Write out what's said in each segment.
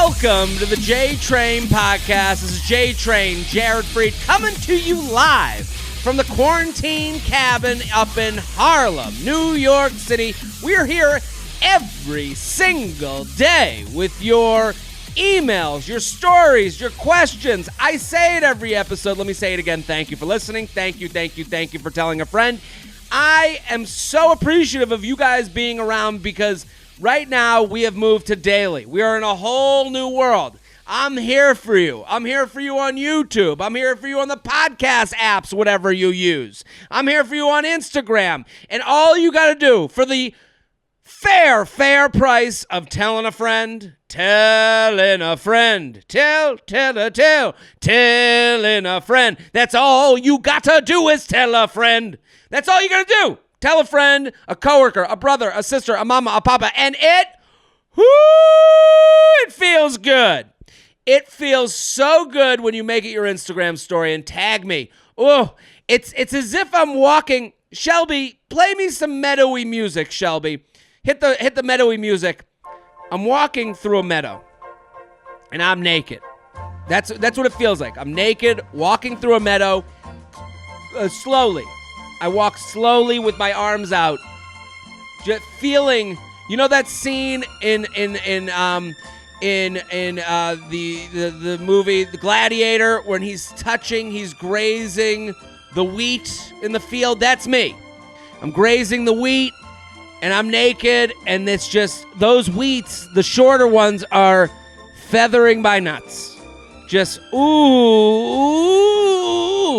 Welcome to the J Train podcast. This is J Train, Jared Freid, coming to you live from the quarantine cabin up in Harlem, New York City. We're here every single day with your emails, your stories, your questions. I say it every episode. Let me say it again. Thank you for listening. Thank you for telling a friend. I am so appreciative of you guys being around because right now we have moved to daily. We are in a whole new world. I'm here for you. I'm here for you on YouTube. I'm here for you on the podcast apps, whatever you use. I'm here for you on Instagram. And all you got to do for the fair price of telling a friend, telling a friend, telling a friend. That's all you got to do is tell a friend. That's all you got to do. Tell a friend, a coworker, a brother, a sister, a mama, a papa, and it feels good. It feels so good when you make it your Instagram story and tag me. Oh, it's as if I'm walking. Shelby, play me some meadowy music, Shelby. Hit the meadowy music. I'm walking through a meadow, and I'm naked. That's what it feels like. I'm naked, walking through a meadow, slowly. I walk slowly with my arms out, just feeling. You know that scene in the movie The Gladiator when he's grazing the wheat in the field? That's me. I'm grazing the wheat, and I'm naked, and it's just those wheats, the shorter ones, are feathering my nuts. Just ooh,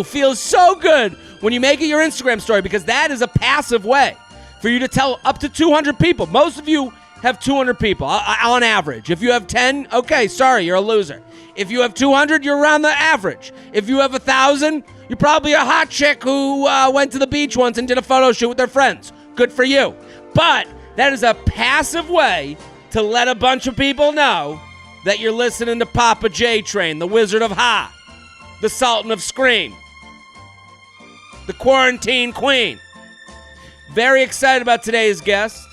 feels so good when you make it your Instagram story, because that is a passive way for you to tell up to 200 people. Most of you have 200 people on average. If you have 10, okay, sorry, you're a loser. If you have 200, you're around the average. If you have 1,000, you're probably a hot chick who went to the beach once and did a photo shoot with their friends. Good for you. But that is a passive way to let a bunch of people know that you're listening to Papa J Train, the Wizard of Ha, the Sultan of Scream, the Quarantine Queen. Very excited about today's guest.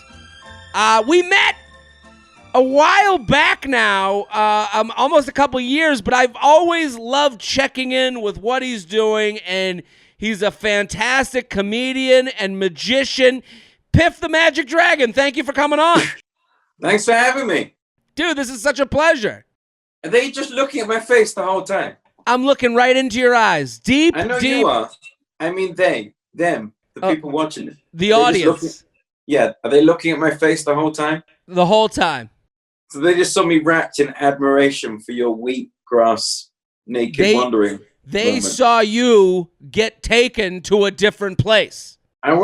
We met a while back now, almost a couple years, but I've always loved checking in with what he's doing, and he's a fantastic comedian and magician. Piff the Magic Dragon, thank you for coming on. Thanks for having me. Dude, this is such a pleasure. Are they just looking at my face the whole time? I'm looking right into your eyes. Deep. I know you are. I mean them, the people watching it. The audience. Are they looking at my face the whole time? The whole time. So they just saw me wrapped in admiration for your wheatgrass naked wandering. They saw you get taken to a different place. I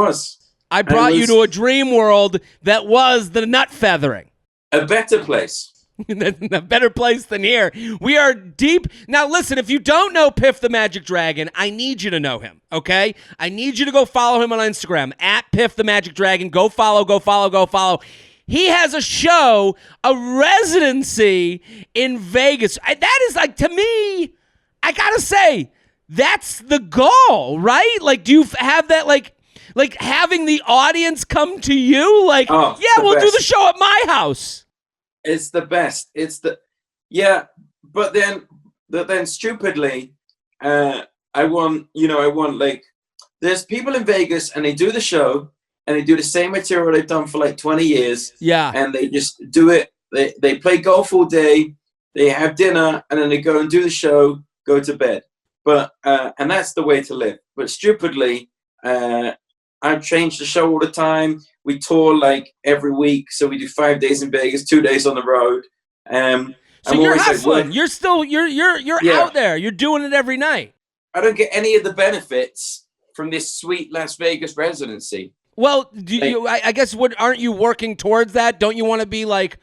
brought you to a dream world that was the nut feathering. A better place. A better place than here. We are deep. Now, listen, if you don't know Piff the Magic Dragon, I need you to know him, okay? I need you to go follow him on Instagram, at Piff the Magic Dragon. Go follow. He has a show, a residency in Vegas. That is, like, to me, I gotta say, that's the goal, right? Like, do you have that, like having the audience come to you? Like, we'll do the show at my house. It's the best. But then stupidly, I want like, there's people in Vegas and they do the show and they do the same material they've done for like 20 years. Yeah. And they just do it. They play golf all day. They have dinner and then they go and do the show, go to bed. But, and that's the way to live. But stupidly, I've changed the show all the time. We tour like every week, so we do 5 days in Vegas, 2 days on the road. So you're hustling. You're out there. You're doing it every night. I don't get any of the benefits from this sweet Las Vegas residency. Well, I guess aren't you working towards that? Don't you want to be like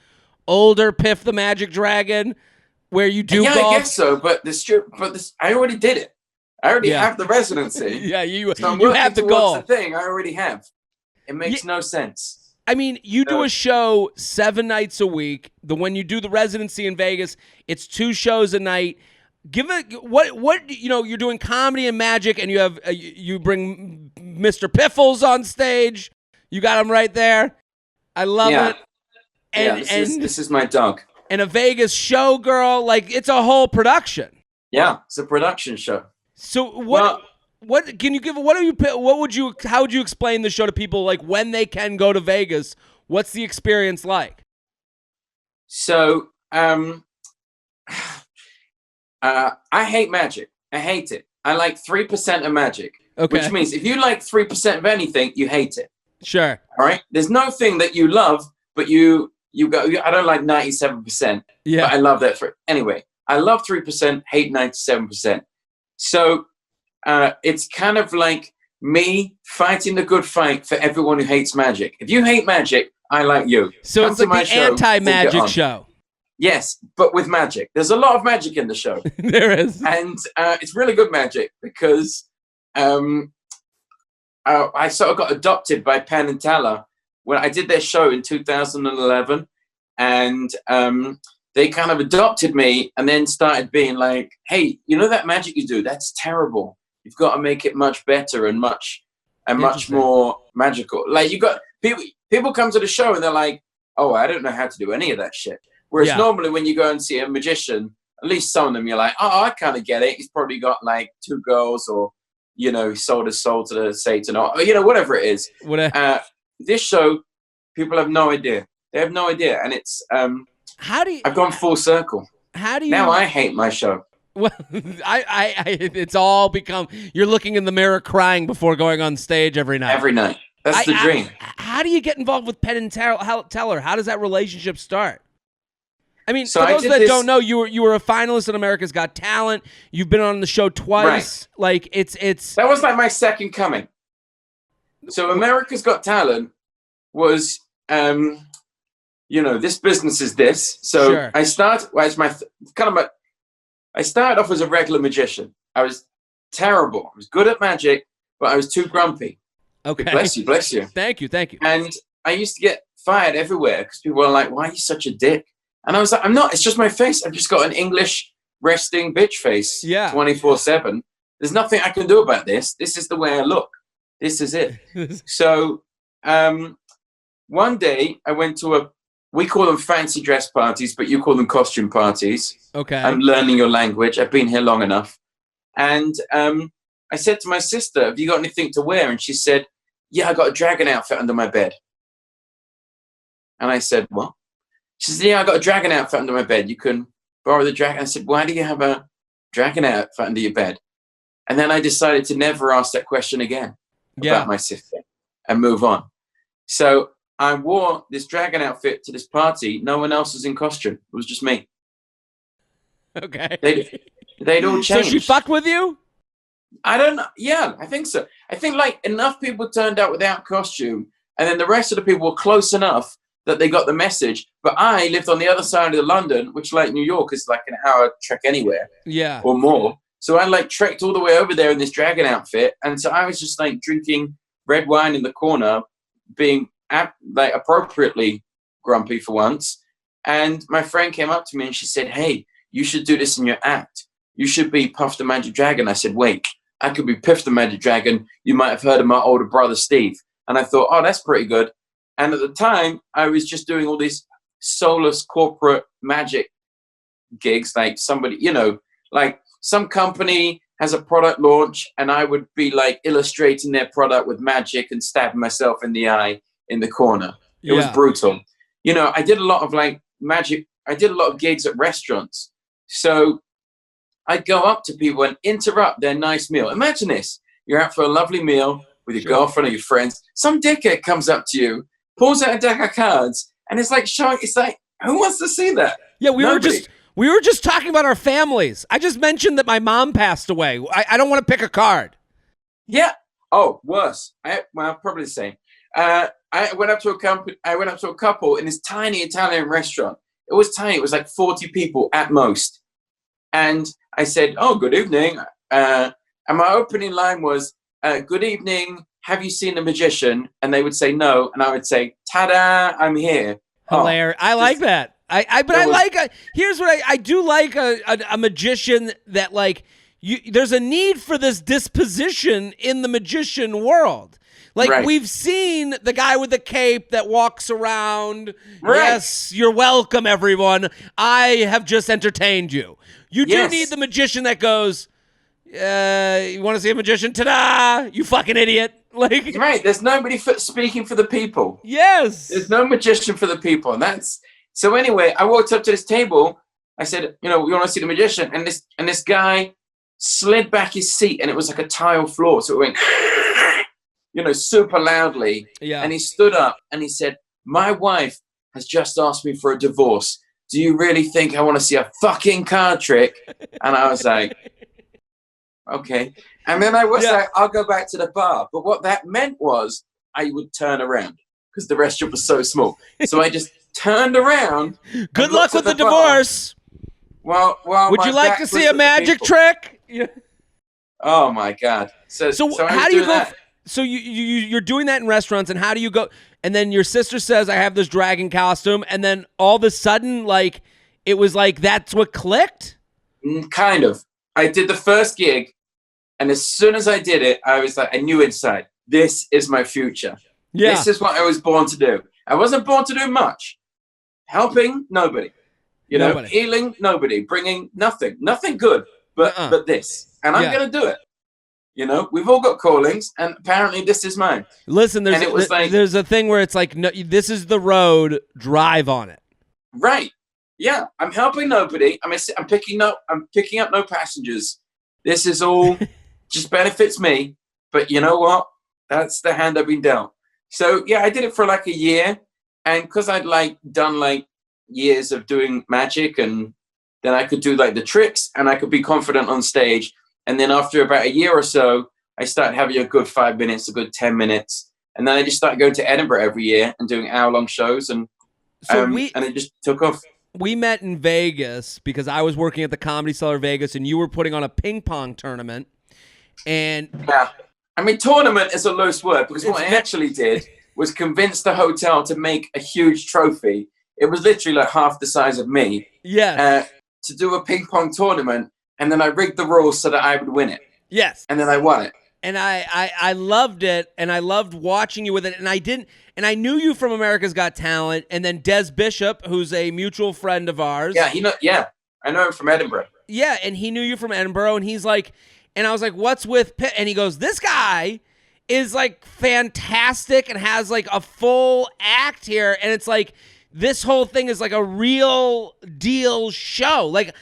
older Piff the Magic Dragon, where you do golf? I guess so. But I already did it. I already have the residency. You so have the goal. The thing I already have. It makes no sense. I mean, you do a show 7 nights a week. When you do the residency in Vegas, it's 2 shows a night. Give it what you're doing comedy and magic, and you bring Mr. Piffles on stage. You got him right there. I love it. And this is my dog. and a Vegas showgirl. Like, it's a whole production. Yeah, it's a production show. So what can you give? How would you explain the show to people? Like, when they can go to Vegas, what's the experience like? So, I hate magic. I hate it. I like 3% of magic. Okay. Which means if you like 3% of anything, you hate it. Sure. All right. There's no thing that you love, but you go. I don't like 97%. Yeah. But I love that. Anyway, I love 3%, hate 97%. So it's kind of like me fighting the good fight for everyone who hates magic. If you hate magic, I like you. So Come it's like the anti-magic show. Yes, but with magic. There's a lot of magic in the show. There is. And it's really good magic because I sort of got adopted by Penn Teller when I did their show in 2011. And they kind of adopted me and then started being like, hey, you know that magic you do? That's terrible. You've got to make it much better and much more magical. Like, you got people come to the show and they're like, oh, I don't know how to do any of that shit. Whereas normally when you go and see a magician, at least some of them, you're like, oh, I kind of get it. He's probably got like 2 girls, or, you know, he sold his soul to the Satan, or, you know, whatever it is. This show, people have no idea. They have no idea. And it's, I've gone full circle. Now I hate my show. Well, it's all become, you're looking in the mirror crying before going on stage every night. Every night. That's the dream. How do you get involved with Penn Teller? How does that relationship start? I mean, so for those that don't know, you were a finalist in America's Got Talent. You've been on the show twice. Right. Like, it's that was like my second coming. So America's Got Talent was, you know, this business is this. So sure. I started off as a regular magician. I was terrible. I was good at magic, but I was too grumpy. Okay. Bless you. Thank you. And I used to get fired everywhere because people were like, why are you such a dick? And I was like, I'm not. It's just my face. I've just got an English resting bitch face 24/7. There's nothing I can do about this. This is the way I look. This is it. So one day I went to we call them fancy dress parties, but you call them costume parties. Okay. I'm learning your language. I've been here long enough. And I said to my sister, have you got anything to wear? And she said, yeah, I got a dragon outfit under my bed. And I said, what? She said, yeah, I got a dragon outfit under my bed. You can borrow the dragon. I said, why do you have a dragon outfit under your bed? And then I decided to never ask that question again about my sister and move on. So I wore this dragon outfit to this party. No one else was in costume. It was just me. Okay. They'd all changed. So she fucked with you? I don't know. Yeah, I think so. I think like enough people turned out without costume, and then the rest of the people were close enough that they got the message. But I lived on the other side of London, which like New York is like an hour trek anywhere. Yeah. Or more. So I like trekked all the way over there in this dragon outfit. And so I was just like drinking red wine in the corner, being like appropriately grumpy for once. And my friend came up to me and she said, hey, you should do this in your act. You should be Puff the Magic Dragon. I said, wait, I could be Piff the Magic Dragon. You might have heard of my older brother, Steve. And I thought, oh, that's pretty good. And at the time, I was just doing all these soulless corporate magic gigs, like somebody, you know, like some company has a product launch and I would be like illustrating their product with magic and stabbing myself in the eye in the corner. It was brutal. You know, I did a lot of like magic. I did a lot of gigs at restaurants. So I'd go up to people and interrupt their nice meal. Imagine this. You're out for a lovely meal with your girlfriend or your friends. Some dickhead comes up to you, pulls out a deck of cards, and it's like showing. It's like, who wants to see that? Yeah, we were just talking about our families. I just mentioned that my mom passed away. I don't want to pick a card. Yeah. Oh, worse. Well, probably the same. I went up to a couple in this tiny Italian restaurant. It was tiny. It was like 40 people at most. And I said, oh, good evening. And my opening line was, good evening. Have you seen a magician? And they would say no. And I would say, ta-da, I'm here. Hilarious. I like that. Here's what I do like a magician that like, there's a need for this disposition in the magician world. Like, Right. we've seen the guy with the cape that walks around. Right. Yes, you're welcome, everyone. I have just entertained you. You do Yes. need the magician that goes, you want to see a magician? Ta-da! You fucking idiot. Like, Right. There's nobody speaking for the people. yes. There's no magician for the people. And that's so anyway, I walked up to this table. I said, you know, we want to see the magician. And this guy slid back his seat, and it was like a tile floor. So it went, you know, super loudly. Yeah. And he stood up and he said, my wife has just asked me for a divorce. Do you really think I want to see a fucking card trick? And I was like, okay. And then I was like, I'll go back to the bar. But what that meant was I would turn around because the restaurant was so small. So I just turned around. Good luck with the divorce. Well, would you like to see a magic trick? Yeah. Oh my God. So how do you go? So you're doing that in restaurants, and how do you go? And then your sister says, I have this dragon costume. And then all of a sudden, like, it was like, that's what clicked? Kind of. I did the first gig. And as soon as I did it, I was like, I knew inside, this is my future. Yeah. This is what I was born to do. I wasn't born to do much. Helping, nobody. You know, healing, nobody. Bringing nothing good, but this. And I'm going to do it. You know, we've all got callings, and apparently this is mine. Listen, there's a thing where it's like, no, this is the road, drive on it. Right. Yeah. I'm helping nobody. I'm picking up no passengers. This is all just benefits me. But you know what? That's the hand I've been dealt. So yeah, I did it for like a year. And because I'd done years of doing magic, and then I could do like the tricks, and I could be confident on stage. And then after about a year or so, I started having a good 5 minutes, a good 10 minutes. And then I just started going to Edinburgh every year and doing hour-long shows. And and it just took off. We met in Vegas because I was working at the Comedy Cellar Vegas, and you were putting on a ping pong tournament. And yeah, I mean, tournament is a loose word, because what I actually did was convince the hotel to make a huge trophy. It was literally like half the size of me. Yeah. To do a ping pong tournament, and then I rigged the rules so that I would win it. Yes. And then I won it. And I loved it, and I loved watching you with it. And I knew you from America's Got Talent, and then Des Bishop, who's a mutual friend of ours. Yeah, I know him from Edinburgh. Yeah, and he knew you from Edinburgh, and he's like, and I was like, what's with Pitt? And he goes, this guy is like fantastic and has like a full act here, and it's like, this whole thing is like a real deal show. Like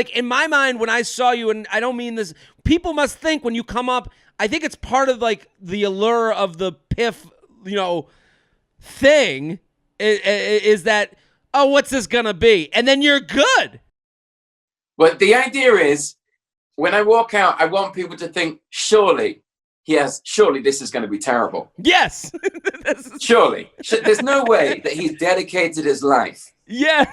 in my mind, when I saw you, and I don't mean this, people must think when you come up, I think it's part of like the allure of the piff, thing is that, oh, what's this gonna be? And then you're good. Well, the idea is, when I walk out, I want people to think, surely this is going to be terrible. Yes. Surely. There's no way that he's dedicated his life to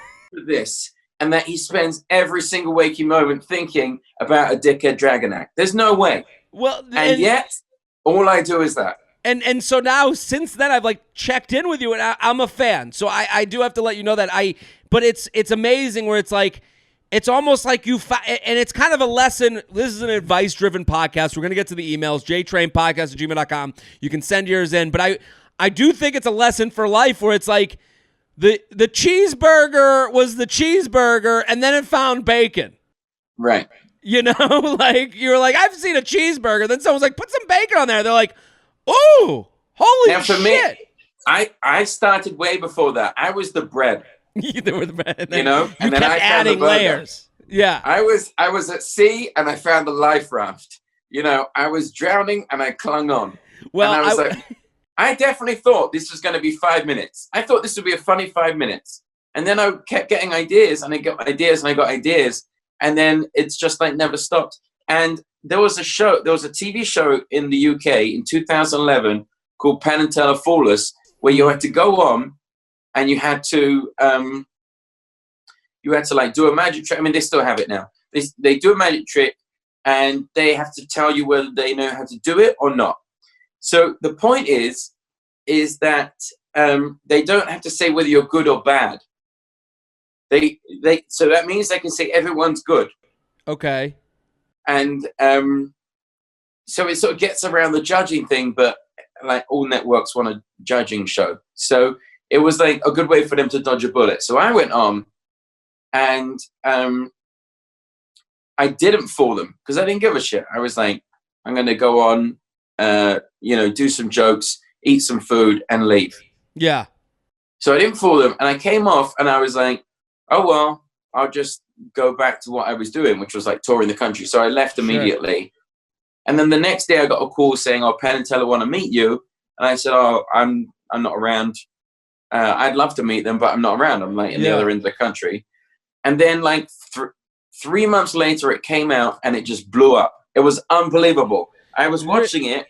this, and that he spends every single waking moment thinking about a dickhead dragon act. There's no way. Well, and yet, all I do is that. And so now, since then, I've like checked in with you, and I'm a fan. So I do have to let you know that but it's amazing where it's like, it's almost like and it's kind of a lesson. This is an advice-driven podcast. We're going to get to the emails, jtrainpodcast@gmail.com. You can send yours in. But I do think it's a lesson for life where it's like the cheeseburger was the cheeseburger, and then it found bacon. Right. Like, you were like, I've seen a cheeseburger. Then someone's like, put some bacon on there. They're like, ooh, holy shit. Me, I started way before that. I was the bread. There were the bread. And then I kept adding layers. Yeah. I was at sea, and I found the life raft. I was drowning, and I clung on. Well, and I was I definitely thought this was going to be 5 minutes. I thought this would be a funny 5 minutes. And then I kept getting ideas, and I got ideas, and I got ideas. And then it's just like never stopped. And there was a TV show in the UK in 2011 called Penn Teller where you had to go on, and you had to like do a magic trick. I mean, they still have it now. They do a magic trick, and they have to tell you whether they know how to do it or not. So the point is that they don't have to say whether you're good or bad. So that means they can say everyone's good. Okay. And so it sort of gets around the judging thing, but like all networks want a judging show. So it was like a good way for them to dodge a bullet. So I went on, and I didn't fool them because I didn't give a shit. I was like, I'm going to go on, do some jokes, eat some food, and leave. Yeah. So I didn't fool them, and I came off, and I was like, oh, well, I'll just go back to what I was doing, which was like touring the country. So I left immediately. Sure. And then the next day I got a call saying, oh, Penn and Teller want to meet you. And I said, oh, I'm not around. I'd love to meet them, but I'm not around. I'm like in the other end of the country. And then like 3 months later, it came out and it just blew up. It was unbelievable. I was watching it,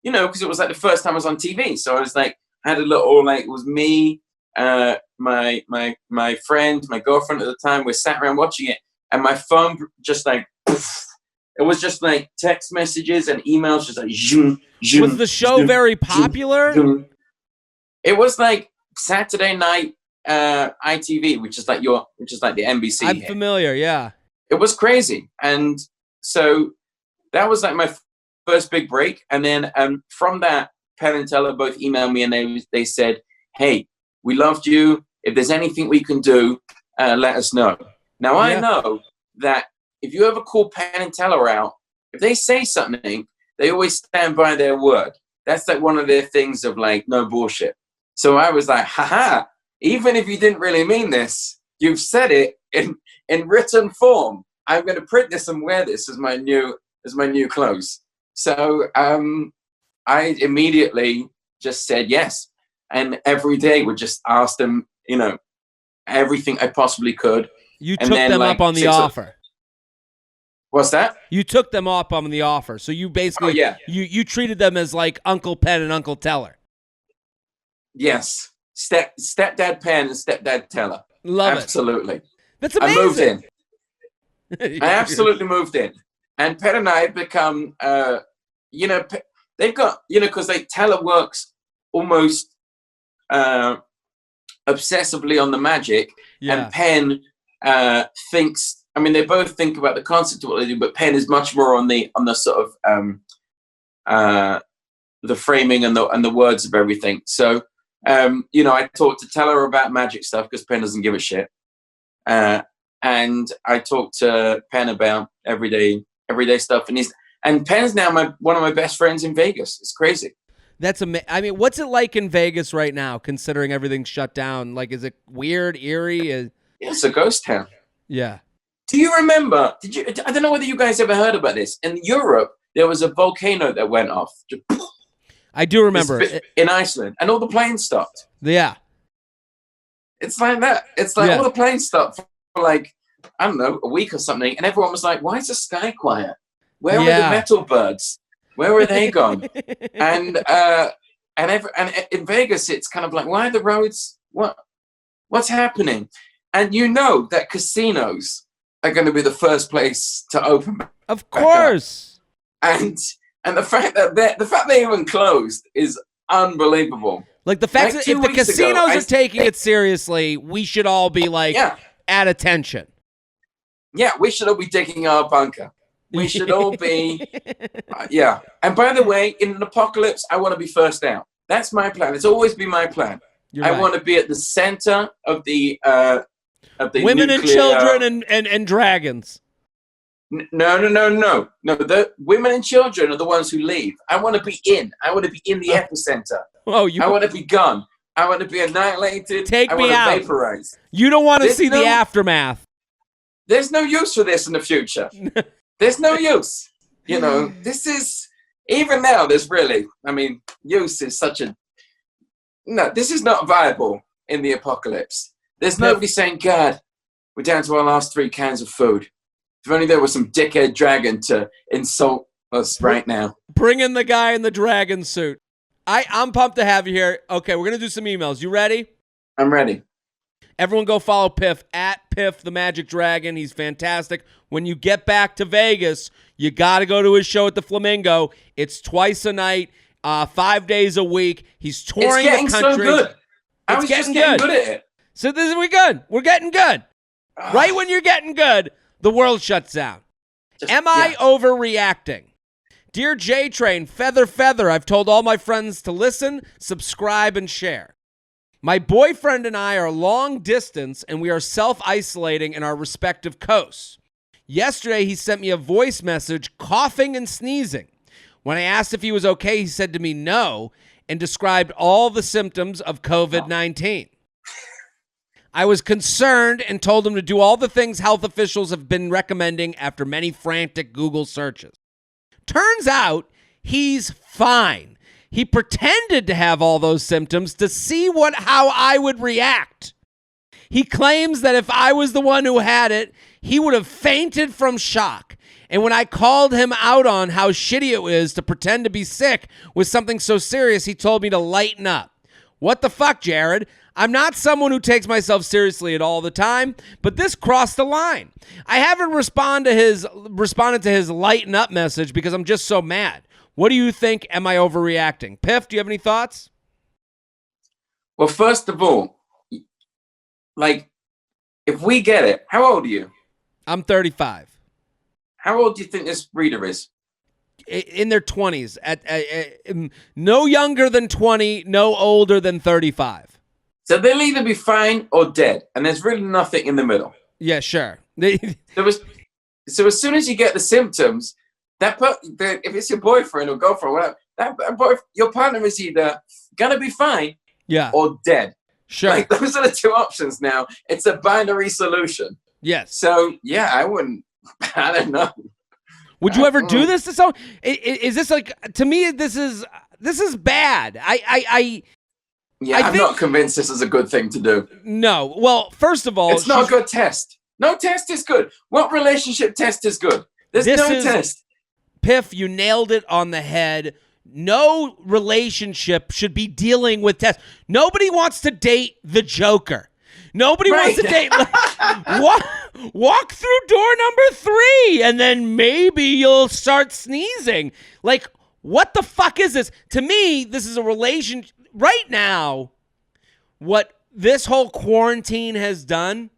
because it was like the first time I was on TV. So I was like, I had a little, like, it was me, my friend, my girlfriend at the time. We sat around watching it, and my phone just like, poof. It was just like text messages and emails, just like, zoom, zoom. Was the show zoom, very popular? Zoom. It was like Saturday night ITV, which is like the NBC. I'm familiar, yeah. It was crazy, and so that was like my first big break. And then from that, Penn and Teller both emailed me, and they said, "Hey, we loved you. If there's anything we can do, let us know." Now I know that if you ever call Penn and Teller out, if they say something, they always stand by their word. That's like one of their things of like no bullshit. So I was like, haha, even if you didn't really mean this, you've said it in written form. I'm going to print this and wear this as my new clothes. So I immediately just said yes. And every day would just ask them, everything I possibly could. You took them up on the offer. What's that? You took them up on the offer. So you basically, you treated them as like Uncle Penn and Uncle Teller. Yes. Stepdad Penn and Stepdad Teller. Love Absolutely. That's amazing. I moved in. I absolutely moved in. And Penn and I have become, they've got, because Teller works almost obsessively on the magic. Yeah. And Penn thinks, they both think about the concept of what they do, but Penn is much more on the sort of the framing and the words of everything. So, I talked to Teller about magic stuff because Penn doesn't give a shit. And I talked to Penn about everyday stuff. And Penn's now one of my best friends in Vegas. It's crazy. That's amazing. What's it like in Vegas right now, considering everything's shut down? Like, is it weird, eerie? It's a ghost town. Yeah. Do you remember? I don't know whether you guys ever heard about this. In Europe, there was a volcano that went off. I do remember. In Iceland. And all the planes stopped. Yeah. It's like that. It's like all the planes stopped for like, I don't know, a week or something. And everyone was like, why is the sky quiet? Where are the metal birds? Where are they gone? and in Vegas, it's kind of like, why are the roads? What's happening? And that casinos are going to be the first place to open. Of course. And the fact that they even closed is unbelievable. Like the fact that if the casinos are taking it seriously, we should all be like at attention. Yeah, we should all be digging our bunker. We should all be, And by the way, in an apocalypse, I want to be first out. That's my plan. It's always been my plan. I want to be at the center of the women and children and dragons. No. The women and children are the ones who leave. I want to be in. I want to be in the epicenter. I want to be gone. I want to be annihilated. Take me out. Vaporized. You don't want to see the aftermath. There's no use for this in the future. There's no use. This is, even now, there's really, use is such a, no, this is not viable in the apocalypse. There's nobody saying, God, we're down to our last 3 cans of food. If only there was some dickhead dragon to insult us right now. Bring in the guy in the dragon suit. I'm pumped to have you here. Okay, we're going to do some emails. You ready? I'm ready. Everyone go follow Piff, at Piff the Magic Dragon. He's fantastic. When you get back to Vegas, you got to go to his show at the Flamingo. It's twice a night, 5 days a week. He's touring the country. It's getting so good. I was just getting good at it. So we're good. We're getting good. Right when you're getting good, the world shuts down. I overreacting? Dear J Train, feather, feather. I've told all my friends to listen, subscribe, and share. My boyfriend and I are long distance, and we are self-isolating in our respective coasts. Yesterday, he sent me a voice message coughing and sneezing. When I asked if he was okay, he said to me no and described all the symptoms of COVID-19. I was concerned and told him to do all the things health officials have been recommending after many frantic Google searches. Turns out he's fine. He pretended to have all those symptoms to see how I would react. He claims that if I was the one who had it, he would have fainted from shock. And when I called him out on how shitty it is to pretend to be sick with something so serious, he told me to lighten up. What the fuck, Jared? I'm not someone who takes myself seriously at all the time, but this crossed the line. I haven't responded to his lighten up message because I'm just so mad. What do you think? Am I overreacting? Piff, do you have any thoughts? Well, first of all, like, if we get it, how old are you? I'm 35. How old do you think this reader is? In their 20s. No younger than 20, no older than 35. So they'll either be fine or dead, and there's really nothing in the middle. Yeah, sure. So as soon as you get the symptoms, if it's your boyfriend or girlfriend, whatever, your partner is either gonna be fine, or dead. Sure. Like, those are the two options now. It's a binary solution. Yes. So yeah, I wouldn't. I don't know. Would you ever do this to someone? Is this like, to me? This is bad. I'm not convinced this is a good thing to do. No. Well, first of all, it's not a good test. No test is good. What relationship test is good? There's no test. Piff, you nailed it on the head. No relationship should be dealing with tests. Nobody wants to date the Joker. Nobody wants to date. Walk through door number 3, and then maybe you'll start sneezing. Like, what the fuck is this? To me, this is a relationship. Right now, what this whole quarantine has done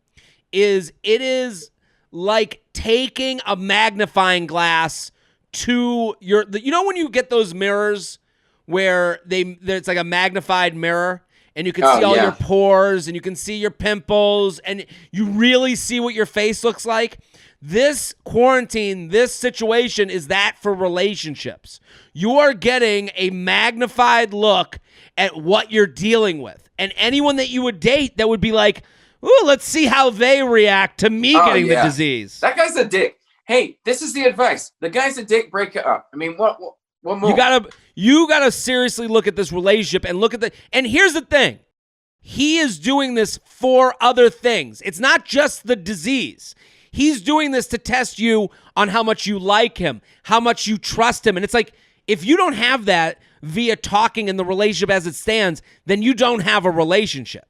is it is like taking a magnifying glass to your. You know when you get those mirrors where it's like a magnified mirror? And you can see all your pores, and you can see your pimples, and you really see what your face looks like. This quarantine, this situation is that for relationships. You are getting a magnified look at what you're dealing with. And anyone that you would date that would be like, ooh, let's see how they react to me getting the disease. That guy's a dick. Hey, this is the advice. The guy's a dick, break it up. I mean, what more? You gotta seriously look at this relationship and look at and here's the thing. He is doing this for other things. It's not just the disease. He's doing this to test you on how much you like him, how much you trust him. And it's like, if you don't have that via talking in the relationship as it stands, then you don't have a relationship.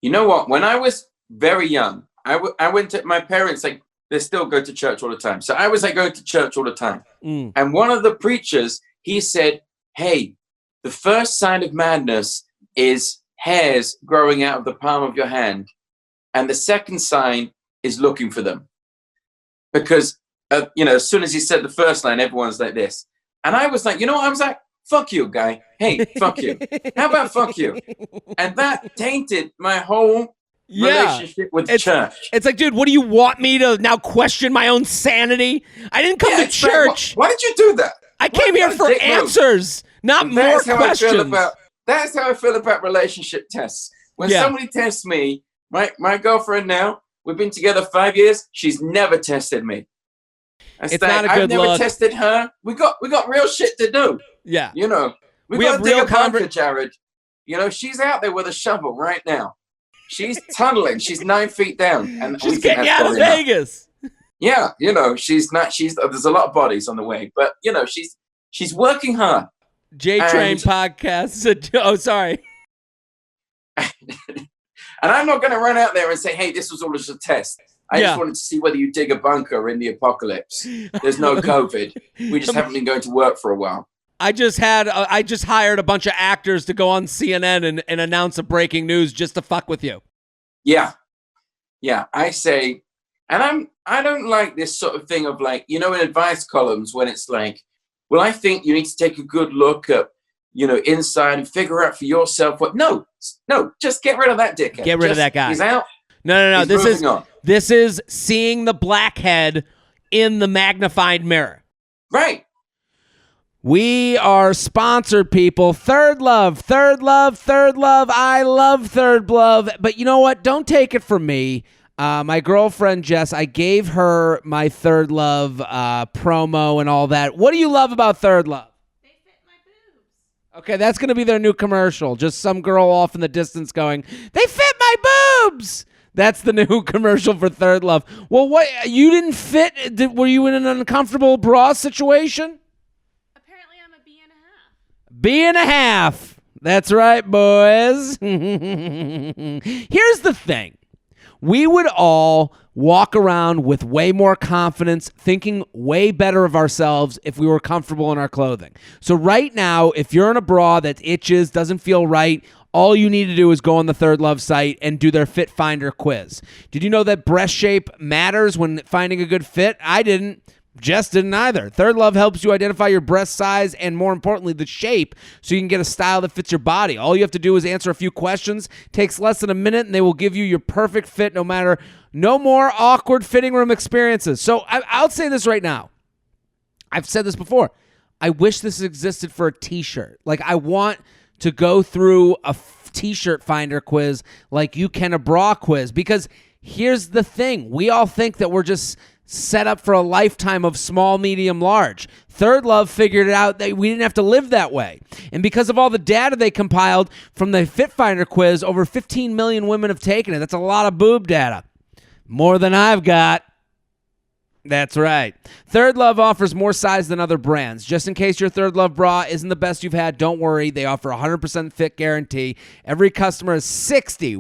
You know what? When I was very young, I went to my parents, like, they still go to church all the time. So I was like going to church all the time. And one of the preachers, he said, hey, the first sign of madness is hairs growing out of the palm of your hand. And the second sign is looking for them. Because, as soon as he said the first line, everyone's like this. And I was like, I was like, fuck you, guy. Hey, fuck you. How about fuck you? And that tainted my whole relationship with church. It's like, dude, what do you want me to now question my own sanity? I didn't come to church. Why did you do that? I came here for answers, not more questions. That's how I feel about relationship tests. When somebody tests me, my girlfriend now, we've been together 5 years, she's never tested me. It's not a good I've never tested her. We got real shit to do. Yeah. We got to dig a bunker, Jared. She's out there with a shovel right now. She's tunneling. She's 9 feet down. And she's getting you out of Vegas. Yeah, she's not. There's a lot of bodies on the way, but she's working hard. J-Train podcast. Oh, sorry. And I'm not going to run out there and say, hey, this was all just a test. I just wanted to see whether you dig a bunker in the apocalypse. There's no COVID. We just haven't been going to work for a while. I just hired a bunch of actors to go on CNN and announce a breaking news just to fuck with you. Yeah. I say, And I don't like this sort of thing of like, in advice columns when it's like, well, I think you need to take a good look at, inside and figure out for yourself what. No, just get rid of that dickhead. Get rid of that guy. He's out. No. He's This is seeing the blackhead in the magnified mirror. Right. We are sponsored, people. Third Love. I love Third Love. But you know what? Don't take it from me. My girlfriend, Jess, I gave her my Third Love promo and all that. What do you love about Third Love? They fit my boobs. Okay, that's going to be their new commercial. Just some girl off in the distance going, they fit my boobs. That's the new commercial for Third Love. Well, what? You didn't fit? Were you in an uncomfortable bra situation? Apparently, I'm a B&1/2. B&1/2. That's right, boys. Here's the thing. We would all walk around with way more confidence, thinking way better of ourselves if we were comfortable in our clothing. So right now, if you're in a bra that itches, doesn't feel right, all you need to do is go on the Third Love site and do their Fit Finder quiz. Did you know that breast shape matters when finding a good fit? I didn't. Jess didn't either. Third Love helps you identify your breast size and, more importantly, the shape so you can get a style that fits your body. All you have to do is answer a few questions. Takes less than a minute, and they will give you your perfect fit no more awkward fitting room experiences. So I'll say this right now. I've said this before. I wish this existed for a T-shirt. Like, I want to go through a T-shirt finder quiz like you can a bra quiz, because here's the thing. We all think that we're just set up for a lifetime of small, medium, large. Third Love figured it out that we didn't have to live that way. And because of all the data they compiled from the Fit Finder quiz, over 15 million women have taken it. That's a lot of boob data. More than I've got. That's right. Third Love offers more size than other brands. Just in case your Third Love bra isn't the best you've had, don't worry. They offer a 100% fit guarantee. Every customer has 60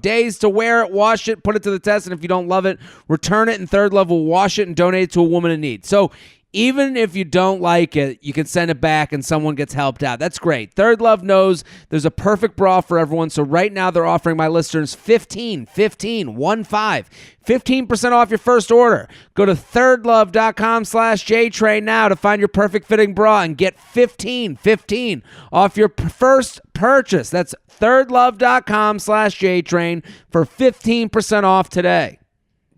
days to wear it, wash it, put it to the test, and if you don't love it, return it, and Third Love will wash it and donate it to a woman in need. So even if you don't like it, you can send it back and someone gets helped out. That's great. Third Love knows there's a perfect bra for everyone, so right now they're offering my listeners 15% off your first order. Go to thirdlove.com/JTrain now to find your perfect fitting bra and get 15% off your first purchase. That's thirdlove.com/JTrain for 15% off today.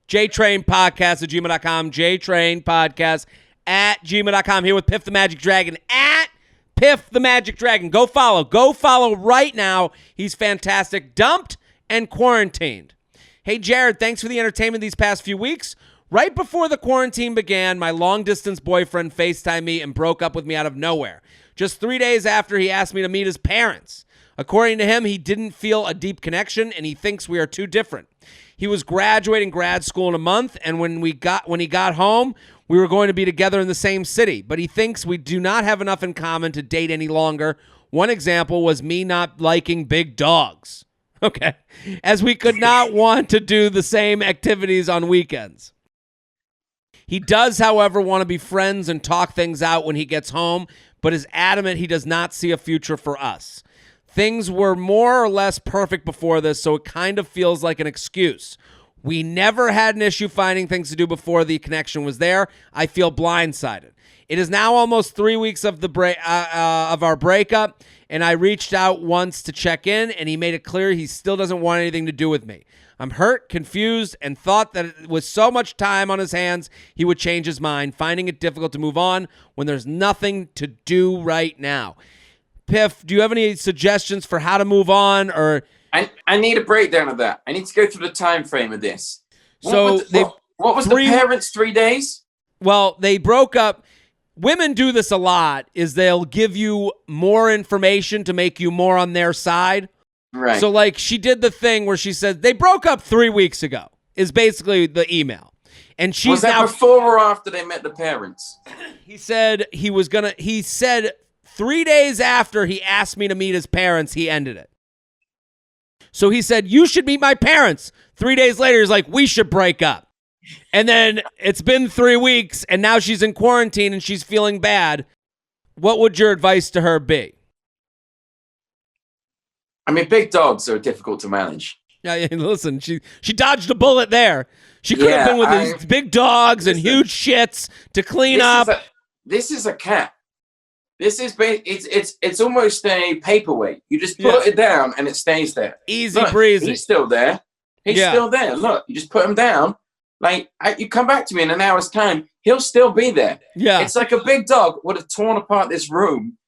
JTrainPodcast@gmail.com. JTrainPodcast@gmail.com. Here with Piff the Magic Dragon at Piff the Magic Dragon. Go follow right now. He's fantastic. Dumped and quarantined. Hey, Jared, thanks for the entertainment these past few weeks. Right before the quarantine began, my long-distance boyfriend FaceTimed me and broke up with me out of nowhere. Just 3 days after he asked me to meet his parents. According to him, he didn't feel a deep connection, and he thinks we are too different. He was graduating grad school in a month, and when he got home, we were going to be together in the same city, but he thinks we do not have enough in common to date any longer. One example was me not liking big dogs. Okay. As we could not want to do the same activities on weekends. He does, however, want to be friends and talk things out when he gets home, but is adamant he does not see a future for us. Things were more or less perfect before this, so it kind of feels like an excuse. We never had an issue finding things to do before the connection was there. I feel blindsided. It is now almost 3 weeks of of our breakup, and I reached out once to check in, and he made it clear he still doesn't want anything to do with me. I'm hurt, confused, and thought that with so much time on his hands, he would change his mind, finding it difficult to move on when there's nothing to do right now. Piff, do you have any suggestions for how to move on? Or I need a breakdown of that. I need to go through the time frame of this. So what was the parents' 3 days? Well, they broke up. Women do this a lot, is they'll give you more information to make you more on their side. Right. So, like, she did the thing where she said, they broke up 3 weeks ago, is basically the email. And she's was that now before or after they met the parents? He said 3 days after he asked me to meet his parents, he ended it. So he said, you should meet my parents. 3 days later, he's like, we should break up. And then it's been 3 weeks, and now she's in quarantine, and she's feeling bad. What would your advice to her be? I mean, big dogs are difficult to manage. Yeah, listen, she dodged a bullet there. She could have been with these big dogs and huge shits to clean up. This is a cat. This is it's almost a paperweight. You just put it down and it stays there. Easy breezy. He's still there. He's still there. Look, you just put him down. Like you come back to me in an hour's time, he'll still be there. Yeah. It's like a big dog would have torn apart this room.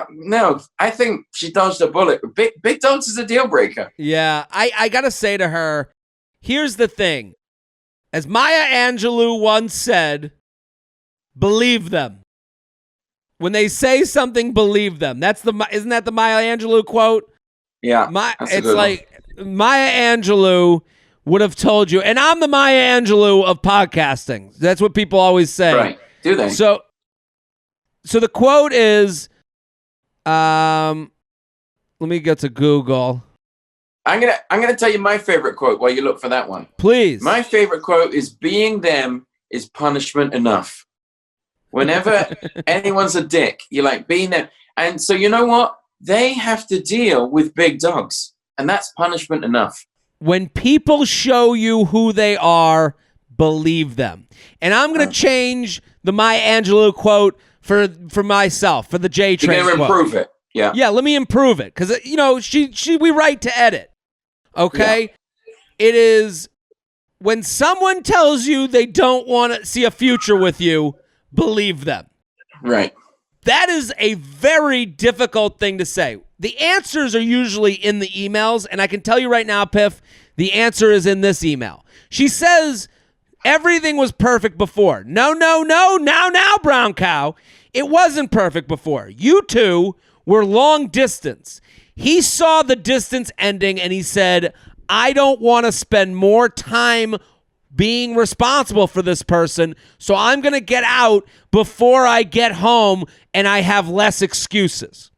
No, I think she dodged a bullet. Big dogs is a deal breaker. Yeah, I gotta say to her, here's the thing. As Maya Angelou once said, believe them. When they say something, believe them. Isn't that the Maya Angelou quote? Yeah. It's like Maya Angelou would have told you, and I'm the Maya Angelou of podcasting. That's what people always say. Right. Do they? So the quote is, let me go to Google. I'm gonna tell you my favorite quote while you look for that one. Please. My favorite quote is, being them is punishment enough. Whenever anyone's a dick, you're like, being them. And so you know what? They have to deal with big dogs, and that's punishment enough. When people show you who they are, believe them. And I'm going to change the Maya Angelou quote for myself, for the J Train. You're going to improve it. Yeah. Yeah, let me improve it. Because, we write to edit. Okay? Yeah. It is when someone tells you they don't want to see a future with you, believe them. Right. That is a very difficult thing to say. The answers are usually in the emails, and I can tell you right now, Piff, the answer is in this email. She says everything was perfect before. No, now, brown cow. It wasn't perfect before. You two were long distance. He saw the distance ending, and he said, I don't want to spend more time being responsible for this person, so I'm going to get out before I get home and I have less excuses.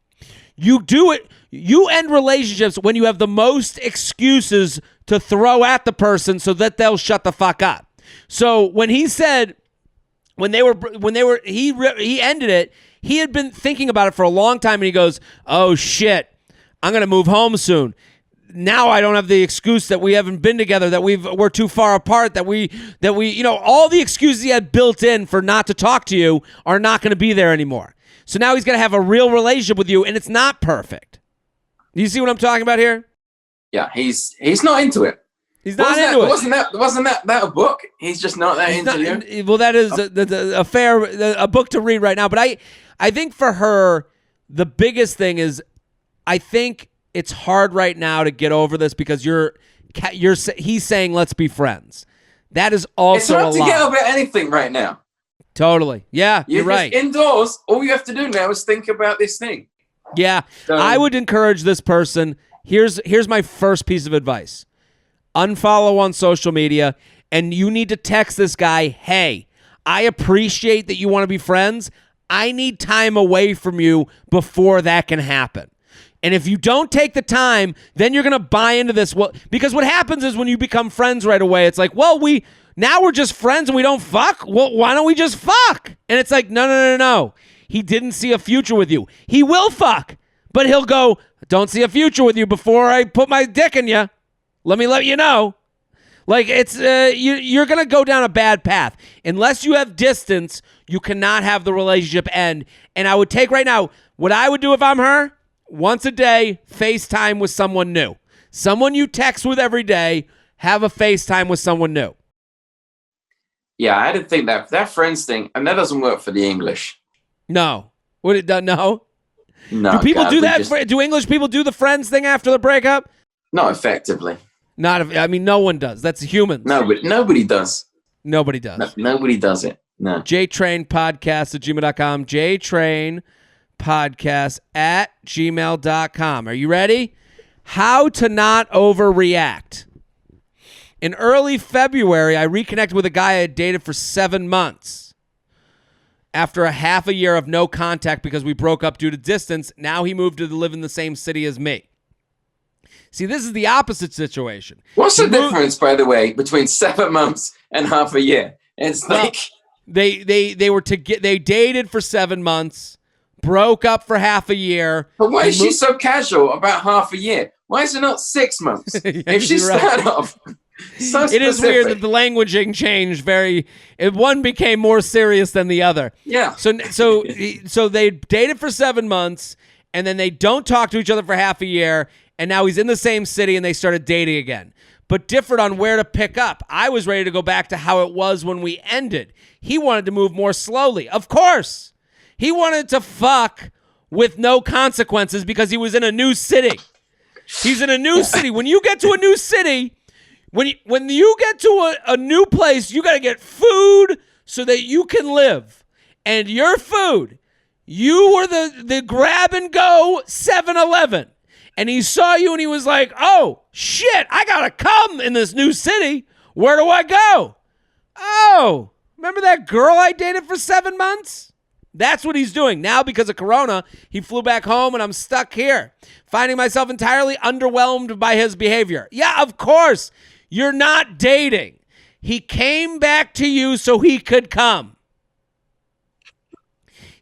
You do it. You end relationships when you have the most excuses to throw at the person so that they'll shut the fuck up. So when he said, he ended it, he had been thinking about it for a long time, and he goes, oh shit, I'm going to move home soon. Now I don't have the excuse that we haven't been together, that we're too far apart, that we all the excuses he had built in for not to talk to you are not going to be there anymore. So now he's going to have a real relationship with you, and it's not perfect. Do you see what I'm talking about here? Yeah, he's not into it. He's not into it. Wasn't that a book? He's just not that into you. Well, that is a book to read right now. But I think for her, the biggest thing is, I think it's hard right now to get over this because he's saying let's be friends. That is also it's hard to get over anything right now. Totally. Yeah, you're right. Indoors, all you have to do now is think about this thing. Yeah, I would encourage this person. Here's my first piece of advice. Unfollow on social media, and you need to text this guy, hey, I appreciate that you want to be friends. I need time away from you before that can happen. And if you don't take the time, then you're going to buy into this. Well, because what happens is when you become friends right away, it's like, well, now we're just friends and we don't fuck. Well, why don't we just fuck? And it's like, no. He didn't see a future with you. He will fuck, but he'll go, don't see a future with you before I put my dick in you. Let me let you know. Like, it's you're going to go down a bad path. Unless you have distance, you cannot have the relationship end. And I would take right now, what I would do if I'm her, once a day, FaceTime with someone new. Someone you text with every day, have a FaceTime with someone new. Yeah, I didn't think that friends thing, and that doesn't work for the English. No. Would it done? No. No. Do people do that? Do English people do the friends thing after the breakup? Not effectively. No one does. That's humans. Nobody does. Nobody does. No, nobody does it. No. JTrainPodcast@gmail.com. JTrainPodcast@gmail.com. Are you ready? How to not overreact. In early February, I reconnected with a guy I had dated for 7 months. After a half a year of no contact because we broke up due to distance, now he moved to live in the same city as me. See, this is the opposite situation. What's the difference, by the way, between 7 months and half a year? It's like they dated for 7 months, broke up for half a year. But why is she so casual about half a year? Why is it not 6 months? If she started off So It is weird that specific. the languaging changed one became more serious than the other. Yeah. So they dated for 7 months, and then they don't talk to each other for half a year, and now he's in the same city, and they started dating again. But different on where to pick up. I was ready to go back to how it was when we ended. He wanted to move more slowly. Of course. He wanted to fuck with no consequences because he was in a new city. He's in a new city. When you get to a new city, when you get to a new place, you got to get food so that you can live. And your food, you were the grab and go 7-Eleven. And he saw you and he was like, oh, shit, I got to come in this new city. Where do I go? Oh, remember that girl I dated for 7 months? That's what he's doing. Now, because of Corona, he flew back home and I'm stuck here, finding myself entirely underwhelmed by his behavior. Yeah, of course. You're not dating. He came back to you so he could come.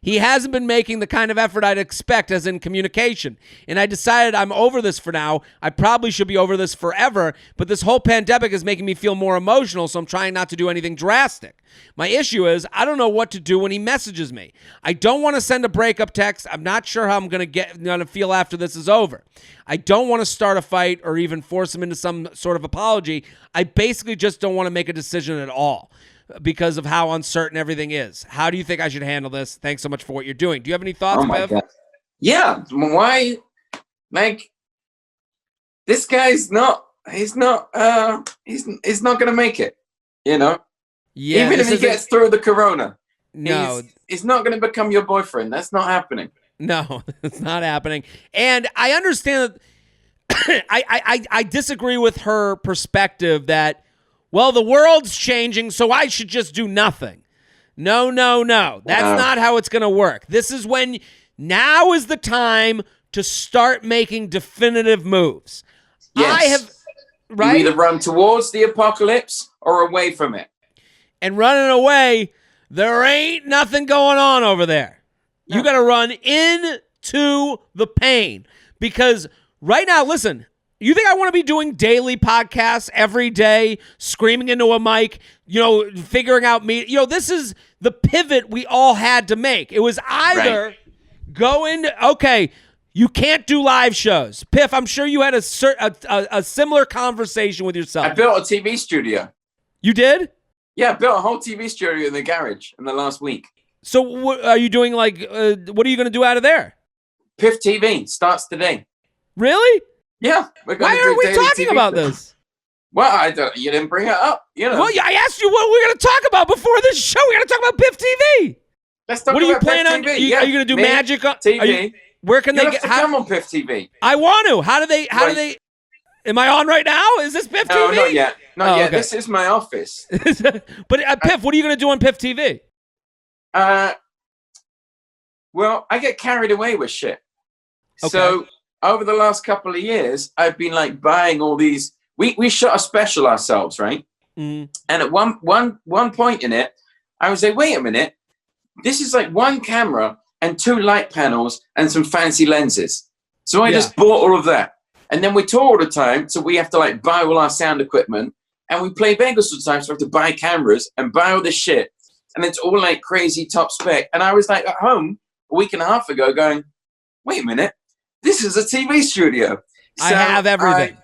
He hasn't been making the kind of effort I'd expect, as in communication. And I decided I'm over this for now. I probably should be over this forever, but this whole pandemic is making me feel more emotional, so I'm trying not to do anything drastic. My issue is I don't know what to do when he messages me. I don't want to send a breakup text. I'm not sure how I'm going to feel after this is over. I don't want to start a fight or even force him into some sort of apology. I basically just don't want to make a decision at all, because of how uncertain everything is. How do you think I should handle this? Thanks so much for what you're doing. Do you have any thoughts, Oh my Piff? God. Yeah. Why? Like, this guy's he's not going to make it, you know? Yeah. Even if he gets through the Corona. No. He's not going to become your boyfriend. That's not happening. No, it's not happening. And I understand that I disagree with her perspective that, well, the world's changing, so I should just do nothing. No. That's not how it's going to work. Now is the time to start making definitive moves. Yes. Right? You either run towards the apocalypse or away from it. And running away, there ain't nothing going on over there. No. You got to run into the pain. Because right now, listen, you think I want to be doing daily podcasts every day, screaming into a mic, figuring out me? This is the pivot we all had to make. It was either go into, okay, you can't do live shows. Piff, I'm sure you had a similar conversation with yourself. I built a TV studio. You did? Yeah, I built a whole TV studio in the garage in the last week. So what are you doing? What are you going to do out of there? Piff TV starts today. Really? Yeah. Why aren't we talking about this? Well, you didn't bring it up. Well, I asked you what we're going to talk about before this show. We're going to talk about Piff TV. Let's talk what are you about planning on? Piff TV. Are you going to do magic on TV? Where can they get? Come on Piff TV. I want to. How do they? Am I on right now? Is this Piff TV? No, not yet. Not yet. Okay. This is my office. But Piff, what are you going to do on Piff TV? Well, I get carried away with shit. Okay. So over the last couple of years, I've been buying all these. We shot a special ourselves, right? Mm. And at one point in it, I was like, wait a minute, this is one camera and 2 light panels and some fancy lenses. So I just bought all of that. And then we tour all the time, so we have to buy all our sound equipment. And we play Vegas all the time, so we have to buy cameras and buy all this shit. And it's all crazy top spec. And I was at home a week and a half ago going, wait a minute, this is a TV studio. So I have everything.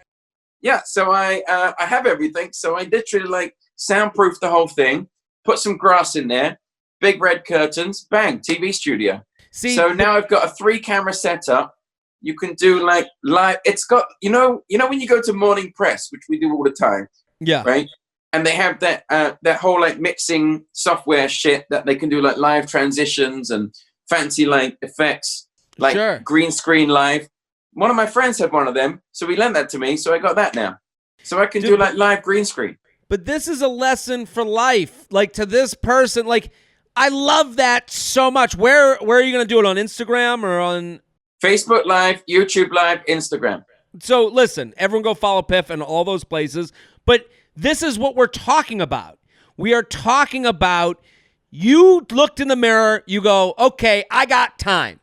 So I have everything. So I literally soundproof the whole thing, put some grass in there, big red curtains, bang, TV studio. So now I've got a 3-camera setup. You can do live. It's got, when you go to Morning Press, which we do all the time. Yeah. Right. And they have that whole mixing software shit that they can do live transitions and fancy effects, sure. Green screen live. One of my friends had one of them, so he lent that to me. So I got that now. So I can do live green screen. But this is a lesson for life. To this person, I love that so much. Where are you going to do it, on Instagram or on Facebook Live, YouTube Live, Instagram? So listen, everyone go follow Piff and all those places. But this is what we're talking about. We are talking about, you looked in the mirror, you go, okay, I got time.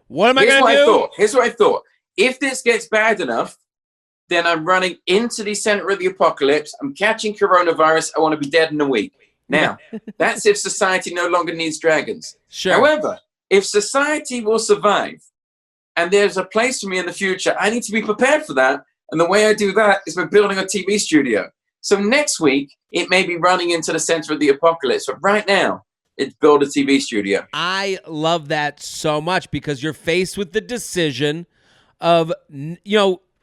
What am I going to do? Here's what I thought. If this gets bad enough, then I'm running into the center of the apocalypse. I'm catching coronavirus. I want to be dead in a week. Now, that's if society no longer needs dragons. Sure. However, if society will survive and there's a place for me in the future, I need to be prepared for that. And the way I do that is by building a TV studio. So next week, it may be running into the center of the apocalypse. But right now, it's build a TV studio. I love that so much because you're faced with the decision of,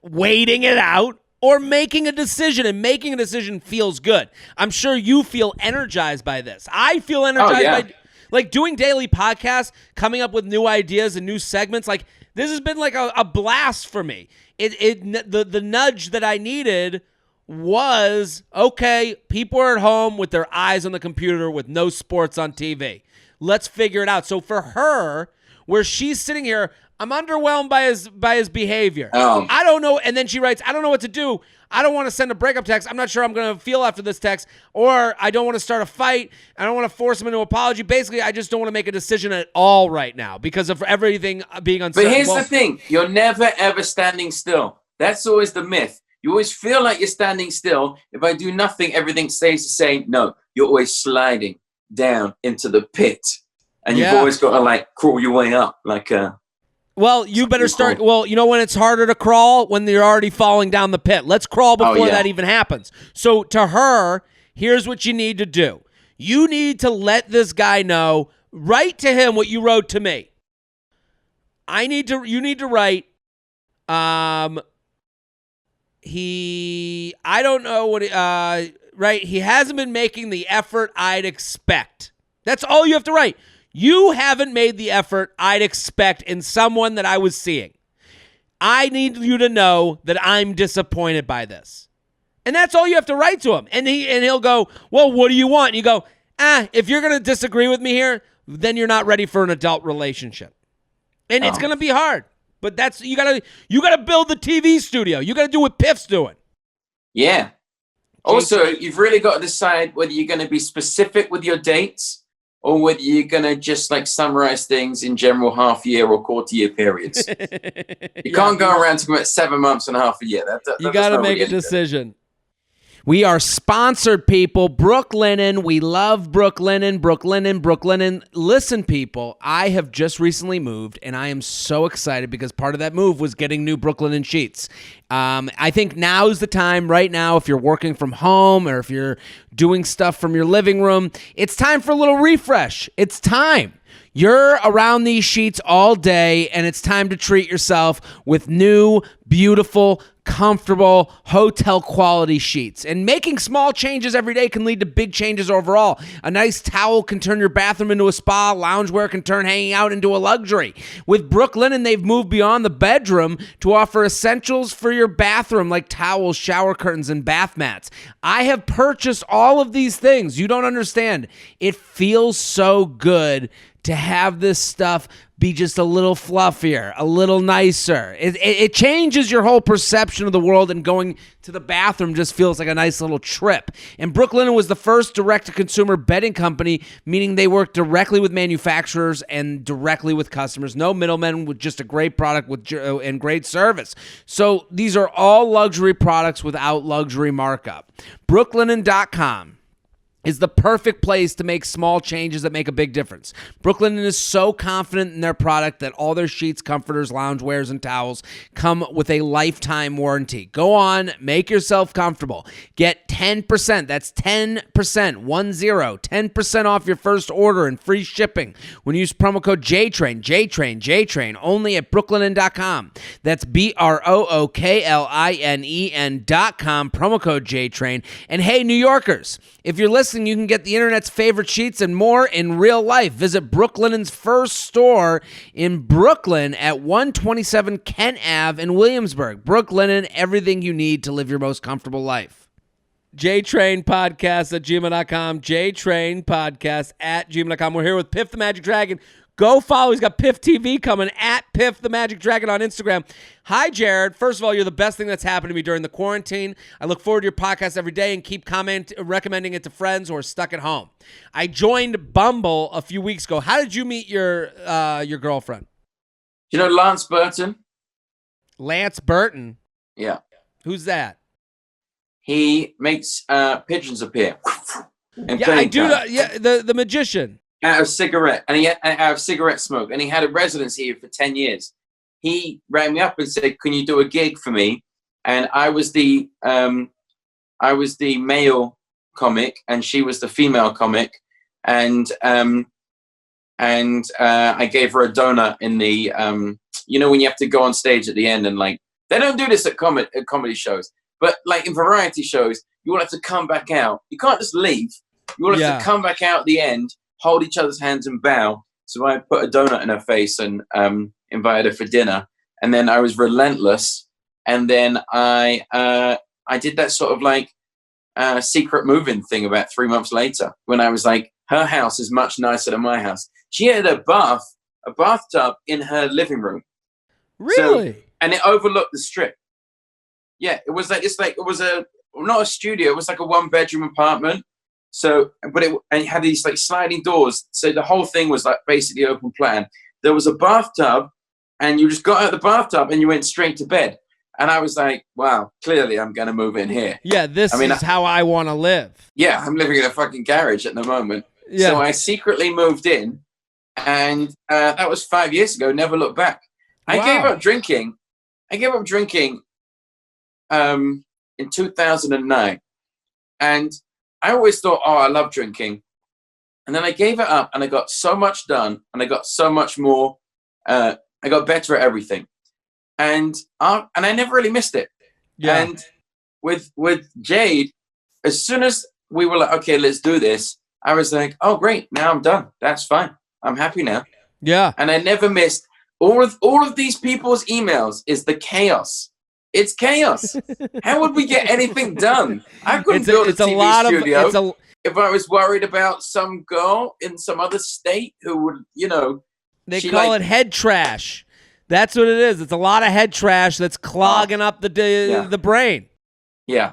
waiting it out or making a decision, and making a decision feels good. I'm sure you feel energized by this. I feel energized by like doing daily podcasts, coming up with new ideas and new segments. Like this has been like a blast for me. The nudge that I needed was, okay, people are at home with their eyes on the computer with no sports on TV. Let's figure it out. So for her, where she's sitting here, I'm underwhelmed by his behavior. I don't know. And then she writes, I don't know what to do. I don't want to send a breakup text. I'm not sure I'm going to feel after this text. Or I don't want to start a fight. I don't want to force him into an apology. Basically, I just don't want to make a decision at all right now because of everything being uncertain. But here's the thing. You're never, ever standing still. That's always the myth. You always feel like you're standing still. If I do nothing, everything stays the same. No, you're always sliding down into the pit. And you've always got to like crawl your way up like a... Well, you better start. Well, you know when it's harder to crawl? When you're already falling down the pit. Let's crawl before that even happens. So to her, here's what you need to do. You need to let this guy know, write to him what you wrote to me. You need to write, I don't know what, right? He hasn't been making the effort I'd expect. That's all you have to write. You haven't made the effort I'd expect in someone that I was seeing. I need you to know that I'm disappointed by this. And that's all you have to write to him. And he'll go, well, what do you want? And you go, if you're going to disagree with me here, then you're not ready for an adult relationship. And it's going to be hard. But that's you got to build the TV studio. You got to do what Piff's doing. Yeah. Also, you've really got to decide whether you're going to be specific with your dates or whether you're going to just like summarize things in general half-year or quarter-year periods. You can't go around talking about 7 months and a half a year. You got to make a decision. We are sponsored, people. Brooklinen. We love Brooklinen. Brooklinen. Listen, people, I have just recently moved, and I am so excited because part of that move was getting new Brooklinen sheets. I think now's the time right now if you're working from home or if you're doing stuff from your living room. It's time for a little refresh. It's time. You're around these sheets all day, and it's time to treat yourself with new, beautiful, comfortable, hotel-quality sheets. And making small changes every day can lead to big changes overall. A nice towel can turn your bathroom into a spa. Loungewear can turn hanging out into a luxury. With Brooklinen, they've moved beyond the bedroom to offer essentials for your bathroom like towels, shower curtains, and bath mats. I have purchased all of these things. You don't understand. It feels so good to have this stuff be just a little fluffier, a little nicer. It changes your whole perception of the world, and going to the bathroom just feels like a nice little trip. And Brooklinen was the first direct-to-consumer bedding company, meaning they work directly with manufacturers and directly with customers. No middlemen, with just a great product and great service. So these are all luxury products without luxury markup. Brooklinen.com is the perfect place to make small changes that make a big difference. Brooklinen is so confident in their product that all their sheets, comforters, loungewears, and towels come with a lifetime warranty. Go on, make yourself comfortable. Get 10%, that's 10%, 10% off your first order and free shipping when you use promo code JTRAIN, only at brooklinen.com. That's BROOKLINEN.com, promo code JTRAIN. And hey, New Yorkers, if you're listening, you can get the internet's favorite sheets and more in real life. Visit Brooklinen's first store in Brooklyn at 127 Kent Ave in Williamsburg. Brooklinen, everything you need to live your most comfortable life. JTrainPodcast@gmail.com. JTrainPodcast@gmail.com. We're here with Piff the Magic Dragon. Go follow. He's got Piff TV coming at Piff the Magic Dragon on Instagram. Hi, Jared. First of all, you're the best thing that's happened to me during the quarantine. I look forward to your podcast every day and keep recommending it to friends who are stuck at home. I joined Bumble a few weeks ago. How did you meet your girlfriend? You know Lance Burton? Lance Burton? Yeah. Who's that? He makes pigeons appear. Yeah, I do. Yeah, the magician. Out of cigarette, and out of cigarette smoke, and he had a residency here for 10 years. He rang me up and said, "Can you do a gig for me?" And I was the male comic, and she was the female comic, and I gave her a donut in the when you have to go on stage at the end, and like they don't do this at comedy shows, but like in variety shows, you will have to come back out. You can't just leave. You will have to come back out at the end, hold each other's hands and bow. So I put a donut in her face and invited her for dinner. And then I was relentless. And then I did that sort of like secret moving thing about 3 months later when I was like, her house is much nicer than my house. She had a bathtub in her living room. Really? And it overlooked the strip. Yeah, it was not a studio. It was like a 1-bedroom apartment. So, but it had these like sliding doors. So the whole thing was like basically open plan. There was a bathtub, and you just got out of the bathtub and you went straight to bed. And I was like, wow, clearly I'm going to move in here. Yeah, this is how I want to live. Yeah, I'm living in a fucking garage at the moment. Yeah. So I secretly moved in, and that was 5 years ago. Never looked back. I gave up drinking. In 2009, and I always thought, oh, I love drinking. And then I gave it up, and I got so much done, and I got so much more. I got better at everything, and I never really missed it. Yeah. And with Jade, as soon as we were like, okay, let's do this, I was like, oh, great, now I'm done. That's fine. I'm happy now. Yeah. And I never missed all of these people's emails. Is the chaos. It's chaos. How would we get anything done? I couldn't build a TV studio if I was worried about some girl in some other state who would, They call it head trash. That's what it is. It's a lot of head trash that's clogging up the brain. Yeah.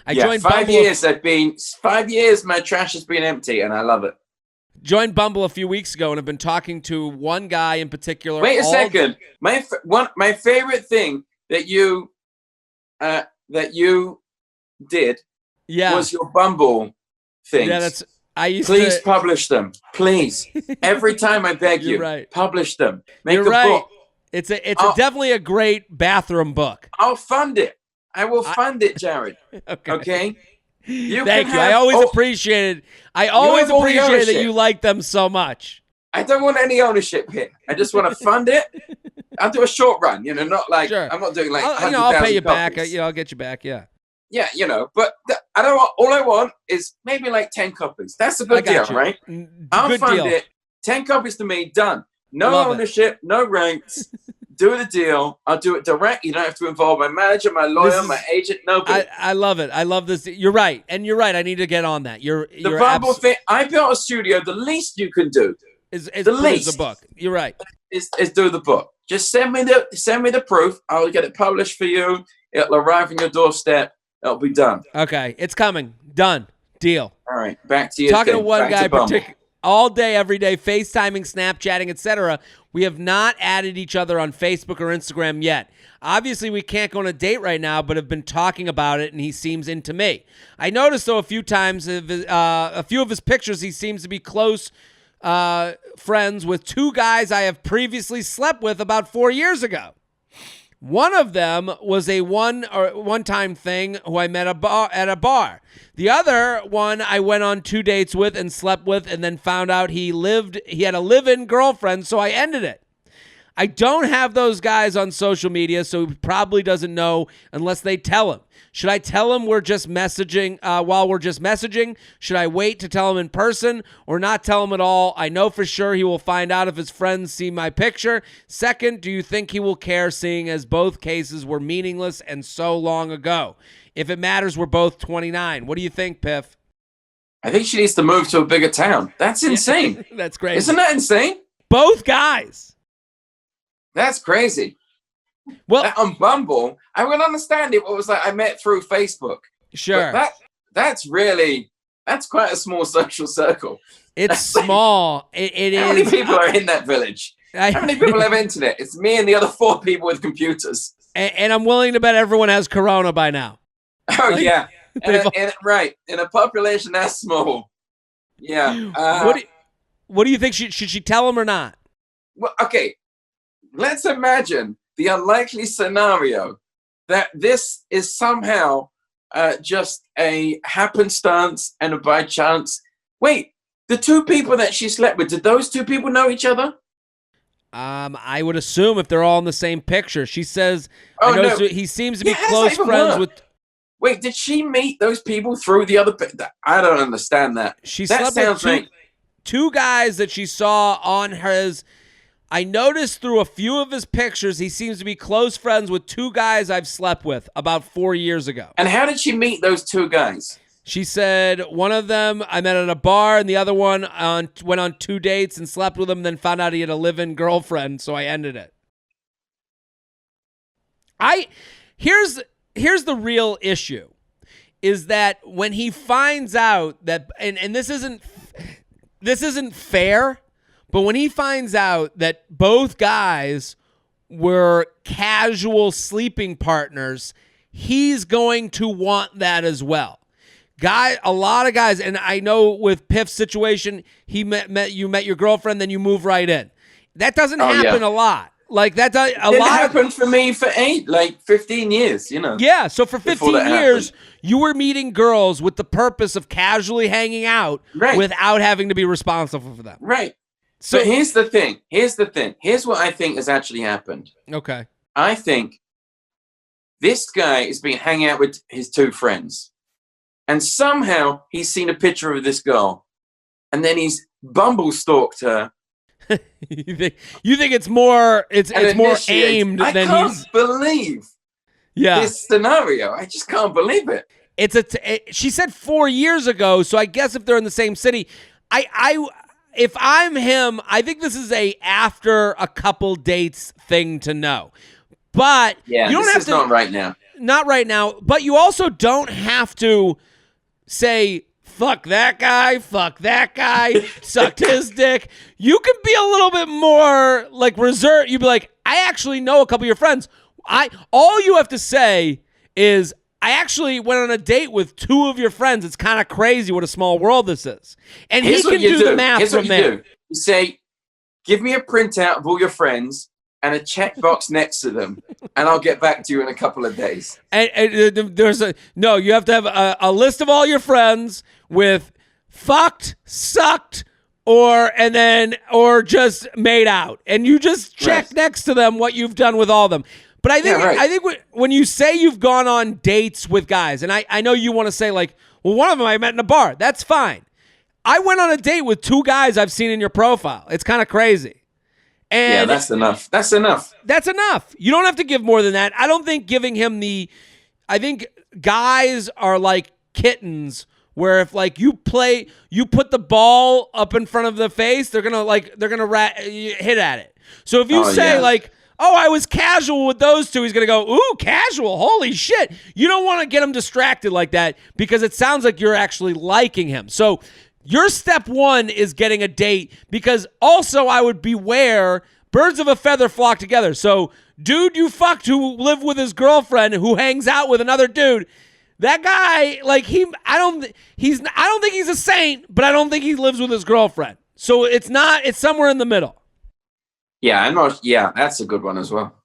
I joined 5 years. 5 years. My trash has been empty, and I love it. Joined Bumble a few weeks ago, and have been talking to one guy in particular. Wait a second. My favorite thing that you did was your Bumble things. Yeah, Please publish them. Please. Every time I beg you, publish them. Make a book. It's definitely a great bathroom book. I'll fund it. I will fund it, Jared. Okay? Thank you. I always appreciated that you like them so much. I don't want any ownership here. I just want to fund it. I'll do a short run, not like, sure. I'm not doing like 100,000 I'll pay you copies. back. I'll get you back, yeah. Yeah, but I don't want, all I want is maybe like 10 copies. That's a good deal, right? I'll fund it. 10 copies to me, done. No ownership, no ranks. Do the deal. I'll do it direct. You don't have to involve my manager, my lawyer, my agent, nobody. I love it. I love this. You're right. And you're right. I need to get on that. You're Bumble thing. I built a studio. The least you can do is the book. You're right. Is do the book. Just send me the proof. I'll get it published for you. It'll arrive on your doorstep. It'll be done. Okay. It's coming. Done. Deal. All right. Back to you. Talking to one guy all day, every day, FaceTiming, Snapchatting, etc. We have not added each other on Facebook or Instagram yet. Obviously, we can't go on a date right now, but have been talking about it, and he seems into me. I noticed, though, a few times, a few of his pictures, he seems to be close friends with two guys I have previously slept with about 4 years ago. One of them was a one-time thing who I met at a bar. The other one I went on 2 dates with and slept with, and then found out he had a live-in girlfriend, so I ended it. I don't have those guys on social media, so he probably doesn't know unless they tell him. Should I tell him we're just messaging while we're just messaging? Should I wait to tell him in person or not tell him at all? I know for sure he will find out if his friends see my picture. Second, do you think he will care, seeing as both cases were meaningless and so long ago? If it matters, we're both 29. What do you think, Piff? I think she needs to move to a bigger town. That's insane. That's crazy. Isn't that insane? Both guys. That's crazy. Well, on Bumble, I would understand it was like I met through Facebook. Sure. But that's quite a small social circle. It's small. It is. How many people are in that village? How many people have internet? It's me and the other 4 people with computers. And I'm willing to bet everyone has corona by now. Oh, Like, yeah. Right. In a population that small. Yeah. What do you think? Should she tell him or not? Well, okay. Let's imagine the unlikely scenario that this is somehow just a happenstance and a by chance. Wait, the two people that she slept with, did those two people know each other? I would assume if they're all in the same picture. She says, Oh, no. no. He seems to be Yeah, how does close that even friends work? with. Wait, did she meet those people through the other? I don't understand that. She That slept with sounds two guys that she saw on his. I noticed through a few of his pictures, he seems to be close friends with two guys I've slept with about 4 years ago. And how did she meet those two guys? She said one of them I met at a bar, and the other one went on 2 dates and slept with him, then found out he had a live-in girlfriend, so I ended it. Here's the real issue, is that when he finds out that, and this isn't fair, but when he finds out that both guys were casual sleeping partners, he's going to want that as well. A lot of guys, and I know with Piff's situation, you met your girlfriend, then you move right in. That doesn't happen a lot. Like that does a It lot. happened for me for 15 years, you know. Yeah, so for 15 years, happened. you were meeting girls with the purpose of casually hanging out without having to be responsible for them. Right. So but here's the thing. Here's what I think has actually happened. Okay. I think this guy has been hanging out with his two friends. And somehow he's seen a picture of this girl. And then he's bumble stalked her. you think it's more more aimed I than can't he's believe this scenario. I just can't believe it. She said 4 years ago, so I guess if they're in the same city, if I'm him, I think this is a after a couple dates thing to know. But yeah, you don't have to, not right now. Not right now, but you also don't have to say fuck that guy, sucked his dick. You can be a little bit more like reserved. You'd be like, I actually know a couple of your friends. All you have to say is, I actually went on a date with two of your friends. It's kind of crazy what a small world this is. And he can do the math from there. You say, give me a printout of all your friends and a checkbox next to them, and I'll get back to you in a couple of days. And you have to have a list of all your friends with fucked, sucked, or just made out, and you just check next to them what you've done with all of them. But I think when you say you've gone on dates with guys, and I know you want to say like, well, one of them I met in a bar. That's fine. I went on a date with two guys I've seen in your profile. It's kind of crazy. And yeah, that's enough. That's enough. You don't have to give more than that. I don't think giving him I think guys are like kittens, where if like you put the ball up in front of the face, they're gonna hit at it. So if you say like, oh, I was casual with those two, he's going to go, ooh, casual, holy shit. You don't want to get him distracted like that, because it sounds like you're actually liking him. So your step one is getting a date, because also I would beware, birds of a feather flock together. So dude you fucked who lived with his girlfriend who hangs out with another dude, that guy, like I don't think he's a saint, but I don't think he lives with his girlfriend. So it's somewhere in the middle. Yeah, that's a good one as well.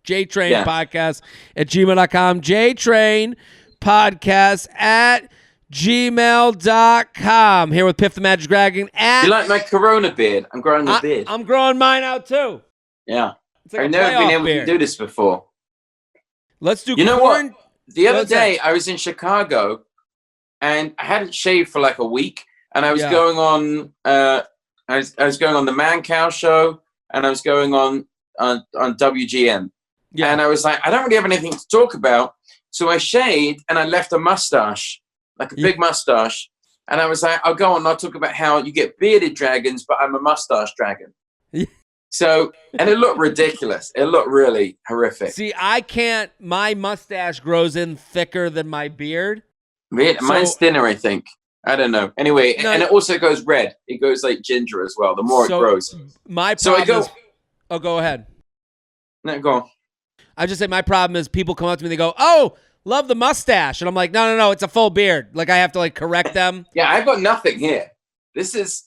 JTrain Podcast at gmail.com. JTrain Podcast at gmail.com. Here with Piff the Magic Dragon. You like my Corona beard? I'm growing a beard. I'm growing mine out too. Yeah. Like I've never been able to do this before. Let's do. You know what? The other day I was in Chicago and I hadn't shaved for like a week, and I was going on. I was going on the Man Cow show. And I was going on WGN. Yeah. And I was like, I don't really have anything to talk about. So I shaved and I left a mustache, like a big mustache. And I was like, I'll go on and I'll talk about how you get bearded dragons, but I'm a mustache dragon. So, and it looked ridiculous. It looked really horrific. See, I can't, my mustache grows in thicker than my beard. Mine's thinner, I think. I don't know. Anyway, and it also goes red. It goes like ginger as well. The more it grows. My problem is... Oh, go ahead. No, go on. I just say my problem is people come up to me and they go, "Oh, love the mustache," and I'm like, "No, it's a full beard." Like I have to like correct them. Yeah, I've got nothing here. Isn't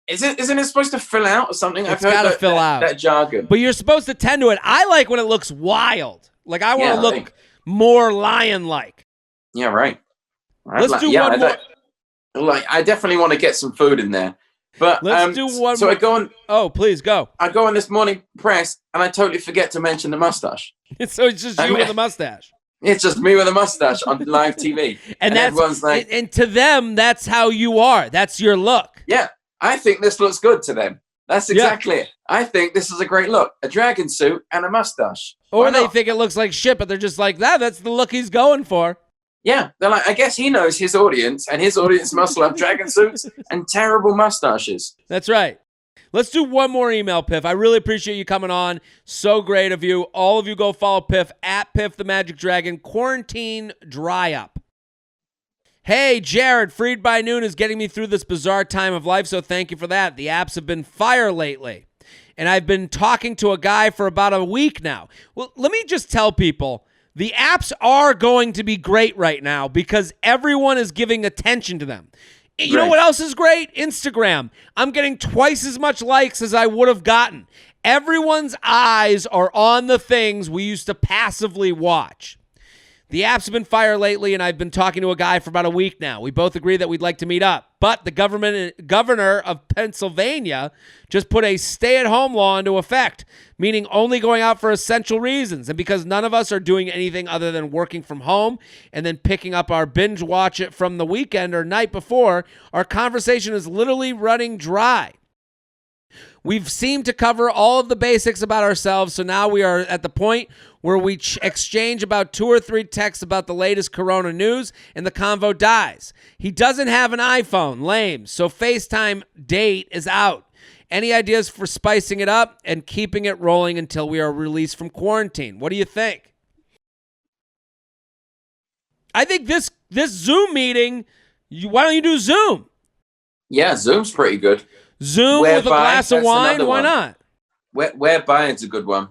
it supposed to fill out or something? It's got to fill out that jargon. But you're supposed to tend to it. I like when it looks wild. Like I want to look more lion-like. Yeah, right. Let's do one more. I definitely want to get some food in there. But let's do one so more. I go on. Oh, please go. I go on this morning press, and I totally forget to mention the mustache. So it's just you with the mustache. It's just me with a mustache on live TV, and everyone's like, and to them, that's how you are. That's your look. Yeah, I think this looks good to them. That's exactly it. I think this is a great look. A dragon suit and a mustache. Or they think it looks like shit, but they're just like, that's the look he's going for. Yeah, they're like, I guess he knows his audience, and his audience must love dragon suits and terrible mustaches. That's right. Let's do one more email, Piff. I really appreciate you coming on. So great of you. All of you go follow Piff at Piff the Magic Dragon. Quarantine Dry Up. Hey, Jared, Freid by noon is getting me through this bizarre time of life, so thank you for that. The apps have been fire lately, and I've been talking to a guy for about a week now. Well, let me just tell people, the apps are going to be great right now because everyone is giving attention to them. You know what else is great? Instagram. I'm getting twice as much likes as I would have gotten. Everyone's eyes are on the things we used to passively watch. The apps have been fire lately, and I've been talking to a guy for about a week now. We both agree that we'd like to meet up. But the governor of Pennsylvania just put a stay-at-home law into effect, meaning only going out for essential reasons. And because none of us are doing anything other than working from home and then picking up our binge watch it from the weekend or night before, our conversation is literally running dry. We've seemed to cover all of the basics about ourselves, so now we are at the point where we exchange about 2 or 3 texts about the latest corona news, and the convo dies. He doesn't have an iPhone, lame, so FaceTime date is out. Any ideas for spicing it up and keeping it rolling until we are released from quarantine? What do you think? I think this Zoom meeting, why don't you do Zoom? Yeah, Zoom's pretty good. Zoom with a glass of wine? Why not? Whereby it's a good one.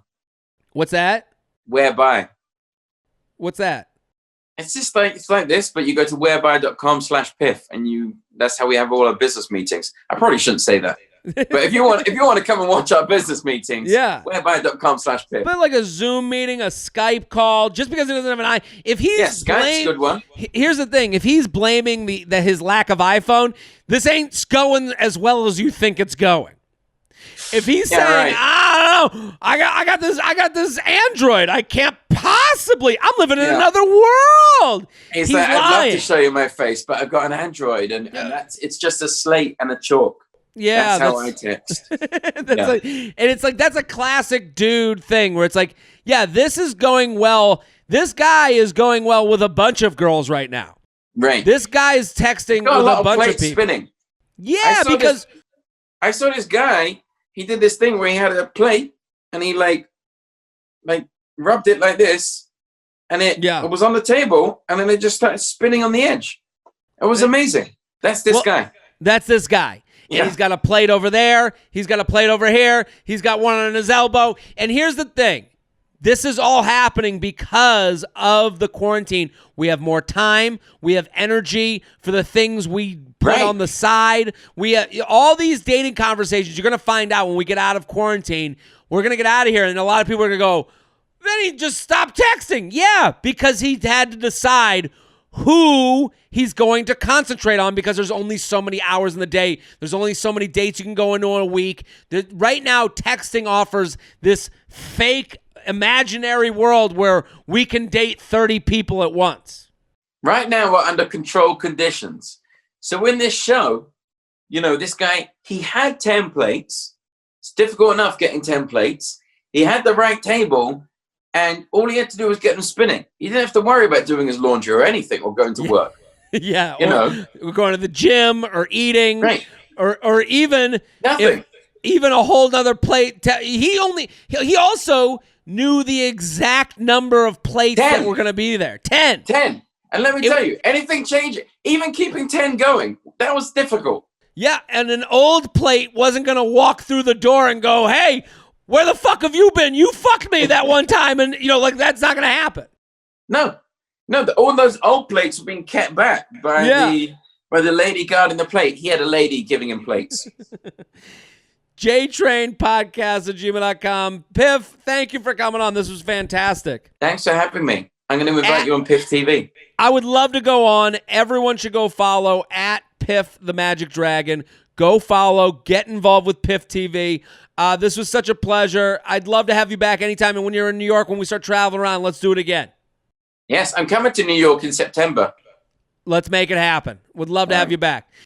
What's that? Whereby. What's that? It's just like this, but you go to whereby.com/piff, and that's how we have all our business meetings. I probably shouldn't say that. But if you want to come and watch our business meetings, whereby.com/piff. But like a Zoom meeting, a Skype call, just because he doesn't have an eye. If he's Skype's a good one. Here's the thing: if he's blaming his lack of iPhone, this ain't going as well as you think it's going. If he's saying, I don't know, I got this Android, I can't possibly. I'm living in another world. He's like, I'd love to show you my face, but I've got an Android, and it's just a slate and a chalk. Yeah, that's how I text. And it's like that's a classic dude thing where it's like, yeah, this is going well. This guy is going well with a bunch of girls right now. Right. This guy is texting with a bunch of people. Spinning. Yeah, because I saw this guy. He did this thing where he had a plate and he like rubbed it like this, and it was on the table, and then it just started spinning on the edge. It was amazing. That's this guy. That's this guy. And he's got a plate over there. He's got a plate over here. He's got one on his elbow. And here's the thing. This is all happening because of the quarantine. We have more time. We have energy for the things we put on the side. We have all these dating conversations. You're going to find out when we get out of quarantine. We're going to get out of here. And a lot of people are going to go, then he just stopped texting. Yeah, because he had to decide who he's going to concentrate on because there's only so many hours in the day. There's only so many dates you can go into in a week. Right now, texting offers this fake imaginary world where we can date 30 people at once. Right now, we're under controlled conditions. So in this show, this guy, he had 10 plates. It's difficult enough getting 10 plates. He had the right table, and all he had to do was get them spinning. He didn't have to worry about doing his laundry or anything or going to work. Yeah, we're going to the gym or eating, right? Or even nothing. Even a whole nother plate. He also knew the exact number of plates that were going to be there. 10. And let me tell you, anything changing, even keeping 10 going, that was difficult. Yeah, and an old plate wasn't going to walk through the door and go, hey, Where the fuck have you been? You fucked me that one time, and like that's not gonna happen. No, all those old plates have been kept back by the lady guarding the plate. He had a lady giving him plates. JTrainPodcast@gmail.com. Piff, thank you for coming on. This was fantastic. Thanks for having me. I'm going to invite you on Piff TV. I would love to go on. Everyone should go follow at Piff the Magic Dragon. Go follow. Get involved with Piff TV. This was such a pleasure. I'd love to have you back anytime. And when you're in New York, when we start traveling around, let's do it again. Yes, I'm coming to New York in September. Let's make it happen. Would love to have you back.